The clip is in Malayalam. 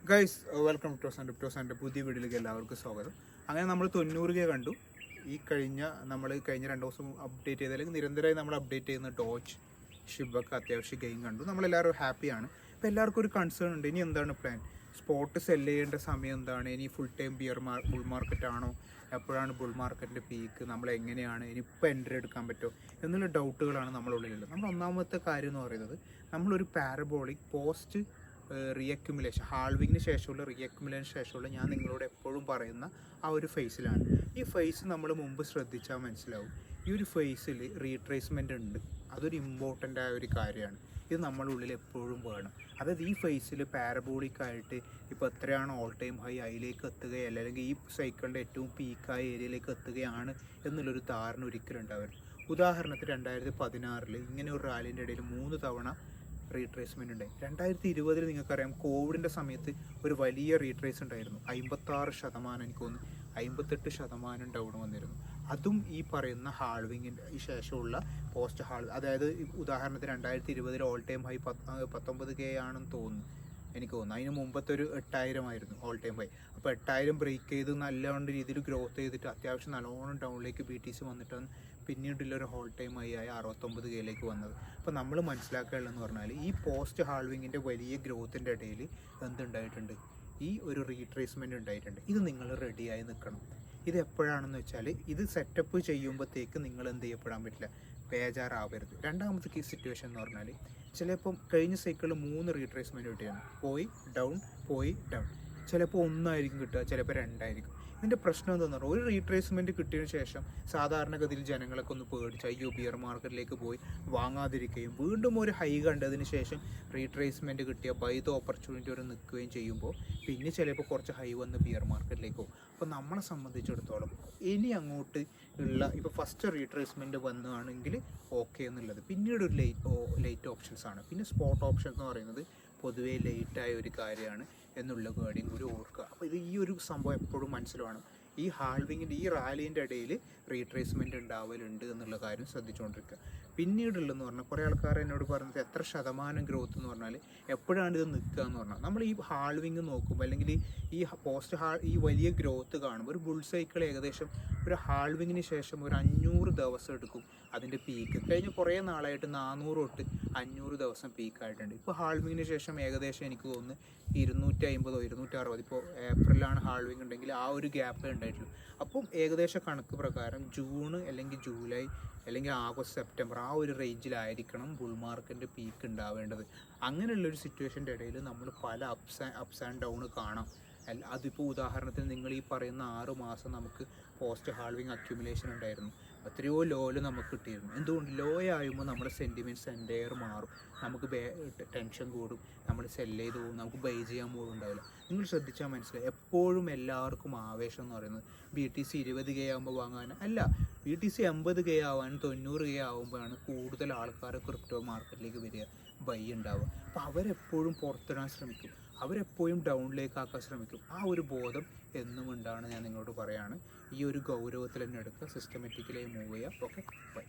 ഗൈസ് വെൽക്കം ടോസാൻ്റെ പുതിയ വീഡിയോയിലേക്ക് എല്ലാവർക്കും സ്വാഗതം. അങ്ങനെ നമ്മൾ 90K കണ്ടു. നമ്മൾ കഴിഞ്ഞ 2 ദിവസം അപ്ഡേറ്റ് ചെയ്താൽ നിരന്തരമായി നമ്മൾ അപ്ഡേറ്റ് ചെയ്യുന്ന ഡോജ് ഷിബൊക്കെ അത്യാവശ്യം ഗെയിം കണ്ടു. നമ്മളെല്ലാവരും ഹാപ്പിയാണ്. ഇപ്പോൾ എല്ലാവർക്കും ഒരു കൺസേൺ ഉണ്ട്, ഇനി എന്താണ് പ്ലാൻ, സ്പോട്ട് സെല് ചെയ്യേണ്ട സമയം എന്താണ്, ഇനി ഫുൾ ടൈം ബുൾ മാർക്കറ്റ് ആണോ, എപ്പോഴാണ് ബുൾ മാർക്കറ്റിൻ്റെ പീക്ക്, നമ്മൾ എങ്ങനെയാണ് ഇനി ഇപ്പോൾ എൻട്രി എടുക്കാൻ പറ്റുമോ എന്നുള്ള ഡൗട്ടുകളാണ് നമ്മളുള്ളിലുള്ളത്. നമ്മൾ ഒന്നാമത്തെ കാര്യം എന്ന് പറയുന്നത്, നമ്മളൊരു പാരബോളിക് പോസ്റ്റ് റീഅക്യുമുലേഷൻ, ഹാൾവിങ്ങിന് ശേഷമുള്ള റീഅക്യുമുലേഷന് ശേഷമുള്ള ഞാൻ നിങ്ങളോട് എപ്പോഴും പറയുന്ന ആ ഒരു ഫേസിലാണ്. ഈ ഫേസ് നമ്മൾ മുമ്പ് ശ്രദ്ധിച്ചാൽ മനസ്സിലാവും, ഈ ഒരു ഫേസിൽ റീട്രേസ്മെൻ്റ് ഉണ്ട്. അതൊരു ഇമ്പോർട്ടൻ്റ് ആയ ഒരു കാര്യമാണ്. ഇത് നമ്മുടെ ഉള്ളിൽ എപ്പോഴും വേണം. അതായത് ഈ ഫേസിൽ പാരബോളിക്കായിട്ട് ഇപ്പോൾ എത്രയാണ് ഓൾ ടൈം ഹൈ അതിലേക്ക് എത്തുകയല്ല, അല്ലെങ്കിൽ ഈ സൈക്കിളിൻ്റെ ഏറ്റവും പീക്കായ ഏരിയയിലേക്ക് എത്തുകയാണ് എന്നുള്ളൊരു ധാരണ ഒരിക്കലും ഉണ്ടാവരുത്. ഉദാഹരണത്തിന് 2016 ഇങ്ങനെ ഒരു റാലിൻ്റെ ഇടയിൽ 3 തവണ റീട്രേസ്മെൻ്റ് ഉണ്ടായി. 2020 നിങ്ങൾക്കറിയാം, കോവിഡിൻ്റെ സമയത്ത് ഒരു വലിയ റീട്രേസ് ഉണ്ടായിരുന്നു. 56%, എനിക്ക് തോന്നുന്നു 58% ഡൗൺ വന്നിരുന്നു. അതും ഈ പറയുന്ന ഹാൾവിങ്ങിൻ്റെ ഈ ശേഷമുള്ള പോസ്റ്റ് അതായത് ഉദാഹരണത്തിന് 2020 ഓൾ ടൈം ഹൈ 19K ആണെന്ന് തോന്നുന്നു, എനിക്ക് തോന്നുന്നു. അതിന് മുമ്പത്തെ ഒരു 8000 ആയിരുന്നു ഓൾ ടൈം ഹൈ. അപ്പോൾ 8000 ബ്രേക്ക് ചെയ്ത് നല്ലവണ്ണം രീതിയിൽ ഗ്രോത്ത് ചെയ്തിട്ട് അത്യാവശ്യം നല്ലോണം ഡൗണിലേക്ക് BTC വന്നിട്ടാണ് പിന്നീടുള്ളൊരു ഹോൾ ടൈം ഹൈ ആയ 69Kയിലേക്ക് വന്നത്. അപ്പോൾ നമ്മൾ മനസ്സിലാക്കാനുള്ളതെന്ന് പറഞ്ഞാൽ, ഈ പോസ്റ്റ് ഹാൾവിങ്ങിൻ്റെ വലിയ ഗ്രോത്തിൻ്റെ ഇടയിൽ എന്തുണ്ടായിട്ടുണ്ട്, ഈ ഒരു റീട്രേസ്മെൻറ്റ് ഉണ്ടായിട്ടുണ്ട്. ഇത് നിങ്ങൾ റെഡിയായി നിൽക്കണം. ഇത് എപ്പോഴാണെന്ന് വെച്ചാൽ, ഇത് സെറ്റപ്പ് ചെയ്യുമ്പോഴത്തേക്ക് നിങ്ങൾ എന്ത് ചെയ്യപ്പെടാൻ പറ്റില്ല, ബേജാറാവരുത്. രണ്ടാമത്തെ സിറ്റുവേഷൻ എന്ന് പറഞ്ഞാൽ, ചിലപ്പം കഴിഞ്ഞ സൈക്കിളിൽ 3 റീട്രേസ്മെൻറ്റ് കിട്ടിയാണ്, പോയി ഡൗൺ പോയി ഡൗൺ. ചിലപ്പോൾ 1 ആയിരിക്കും കിട്ടുക, ചിലപ്പോൾ 2 ആയിരിക്കും. ഇതിൻ്റെ പ്രശ്നം എന്താണെന്ന് പറഞ്ഞാൽ, ഒരു റീട്രേസ്മെൻറ്റ് കിട്ടിയതിന് ശേഷം സാധാരണഗതിയിൽ ജനങ്ങളൊക്കെ ഒന്ന് പേടിച്ച് അയ്യോ ബിയർ മാർക്കറ്റിലേക്ക് പോയി വാങ്ങാതിരിക്കുകയും, വീണ്ടും ഒരു ഹൈ കണ്ടതിന് ശേഷം റീട്രേസ്മെൻറ്റ് കിട്ടിയ ബൈ ദ ഓപ്പർച്യൂണിറ്റി വരെ നിൽക്കുകയും ചെയ്യുമ്പോൾ പിന്നെ ചിലപ്പോൾ കുറച്ച് ഹൈ വന്ന് ബിയർ മാർക്കറ്റിലേക്ക് പോകും. അപ്പോൾ നമ്മളെ സംബന്ധിച്ചിടത്തോളം ഇനി അങ്ങോട്ട് ഉള്ള ഇപ്പോൾ ഫസ്റ്റ് റീട്രേസ്മെൻറ്റ് വന്നതാണെങ്കിൽ ഓക്കെ എന്നുള്ളത്, പിന്നീട് ഒരു ലേറ്റ് ഓപ്ഷൻസ് ആണ്. പിന്നെ സ്പോട്ട് ഓപ്ഷൻ എന്ന് പറയുന്നത് പൊതുവേ ലേറ്റായ ഒരു കാര്യമാണ് എന്നുള്ള കാര്യം കൂടി ഓർക്കുക. അപ്പോൾ ഈ ഒരു സംഭവം എപ്പോഴും മനസ്സിലാണ്. ഈ ഹാൾവിങ്ങിൻ്റെ ഈ റാലീൻ്റെ ഇടയിൽ റീട്രേസ്മെൻറ്റ് ഉണ്ടാവലുണ്ട് എന്നുള്ള കാര്യം ശ്രദ്ധിച്ചുകൊണ്ടിരിക്കുക. പിന്നീടുള്ളതെന്ന് പറഞ്ഞാൽ, കുറേ ആൾക്കാർ എന്നോട് പറഞ്ഞത് എത്ര ശതമാനം ഗ്രോത്ത് എന്ന് പറഞ്ഞാൽ എപ്പോഴാണ് ഇത് നിൽക്കുക എന്ന് പറഞ്ഞാൽ, നമ്മൾ ഈ ഹാൾവിങ് നോക്കുമ്പോൾ അല്ലെങ്കിൽ ഈ ഈ വലിയ ഗ്രോത്ത് കാണുമ്പോൾ, ഒരു ബുൾ സൈക്കിൾ ഏകദേശം ഒരു ഹാൾവിങ്ങിന് ശേഷം ഒരു 500 ദിവസം എടുക്കും അതിൻ്റെ പീക്ക്. കഴിഞ്ഞ കുറേ നാളായിട്ട് 400 തൊട്ട് 500 ദിവസം പീക്കായിട്ടുണ്ട്. ഇപ്പോൾ ഹാൾവിങ്ങിന് ശേഷം ഏകദേശം എനിക്ക് തോന്നുന്നു 250 260, ഇപ്പോൾ ഏപ്രിലാണ് ഹാൾവിങ് ഉണ്ടെങ്കിൽ ആ ഒരു ഗ്യാപ്പ് ഉണ്ടായിട്ടുള്ളൂ. അപ്പം ഏകദേശം കണക്ക് പ്രകാരം ജൂൺ അല്ലെങ്കിൽ ജൂലൈ അല്ലെങ്കിൽ ആഗസ്റ്റ് സെപ്റ്റംബർ ആ ഒരു റേഞ്ചിലായിരിക്കണം ബുൾ മാർക്കറ്റിൻ്റെ പീക്ക് ഉണ്ടാവേണ്ടത്. അങ്ങനെയുള്ളൊരു സിറ്റുവേഷൻ്റെ ഇടയിൽ നമ്മൾ പല അപ്സ് ആൻഡ് ഡൗൺ കാണാം. അതിപ്പോൾ ഉദാഹരണത്തിന് നിങ്ങൾ ഈ പറയുന്ന 6 മാസം നമുക്ക് പോസ്റ്റ് ഹാൾവിങ് അക്യുമുലേഷൻ ഉണ്ടായിരുന്നു. എത്രയോ ലോയിൽ നമുക്ക് കിട്ടിയിരുന്നു. എന്തുകൊണ്ട്? ലോ ആയുമ്പോൾ നമ്മുടെ സെൻറ്റിമെൻറ്റ്സ് എൻ്റെയർ മാറും, നമുക്ക് ടെൻഷൻ കൂടും, നമ്മൾ സെല് ചെയ്ത് പോകും, നമുക്ക് ബൈ ചെയ്യാൻ പോലും ഉണ്ടാവില്ല. നിങ്ങൾ ശ്രദ്ധിച്ചാൽ മനസ്സിലായി, എപ്പോഴും എല്ലാവർക്കും ആവേശം എന്ന് പറയുന്നത് BTC 20K ആകുമ്പോൾ വാങ്ങാൻ അല്ല, BTC 80K ആവാനും 90K ആകുമ്പോഴാണ് കൂടുതൽ ആൾക്കാർ ക്രിപ്റ്റോ മാർക്കറ്റിലേക്ക് വരിക, ബൈ ഉണ്ടാവുക. അപ്പോൾ അവരെപ്പോഴും പുറത്തിടാൻ ശ്രമിക്കും, അവരെപ്പോഴും ഡൗണിലേക്ക് ആക്കാൻ ശ്രമിക്കും. ആ ഒരു ബോധം എന്നും ഉണ്ടാണ് ഞാൻ നിങ്ങളോട് പറയാണ്. ഈ ഒരു ഗൗരവത്തിൽ തന്നെ എടുക്കുക, സിസ്റ്റമാറ്റിക്കലി മൂവ് ചെയ്യുക. Okay, by.